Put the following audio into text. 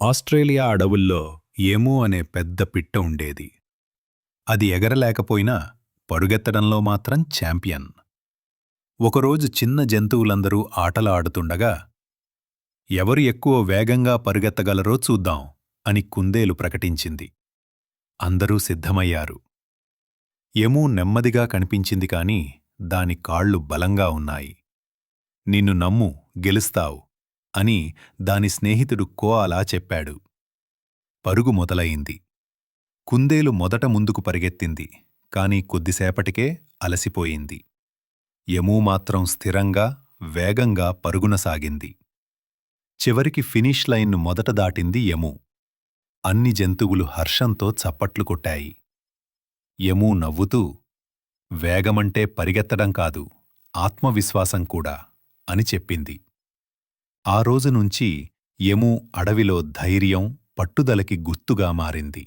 Australia అడవుల్లో ఏమూ అనే పెద్ద పిట్ట ఉండేది. అది ఎగరలేకపోయినా పరుగెత్తడంలో మాత్రం ఛాంపియన్. ఒకరోజు చిన్న జంతువులందరూ ఆటలు ఆడుతుండగా, ఎవరు ఎక్కువ వేగంగా పరుగెత్తగలరో చూద్దాం అని కుందేలు ప్రకటించింది. అందరూ సిద్ధమయ్యారు. ఎమూ నెమ్మదిగా కనిపించింది కాని దాని కాళ్ళు బలంగా ఉన్నాయి. నిన్ను నమ్ము, గెలుస్తావ్ అని దాని స్నేహితుడు కోఅలా చెప్పాడు. పరుగు మొదలయింది. కుందేలు మొదట ముందుకు పరిగెత్తింది, కాని కొద్దిసేపటికే అలసిపోయింది. ఎమూ మాత్రం స్థిరంగా, వేగంగా పరుగున సాగింది. చివరికి ఫినిష్ లైన్ను మొదట దాటింది ఎమూ. అన్ని జంతువులు హర్షంతో చప్పట్లు కొట్టాయి. ఎమూ నవ్వుతూ, వేగమంటే పరిగెత్తడం కాదు, ఆత్మవిశ్వాసం కూడా అని చెప్పింది. ఆ రోజునుంచి ఎమూ అడవిలో ధైర్యం, పట్టుదలకి గుర్తుగా మారింది.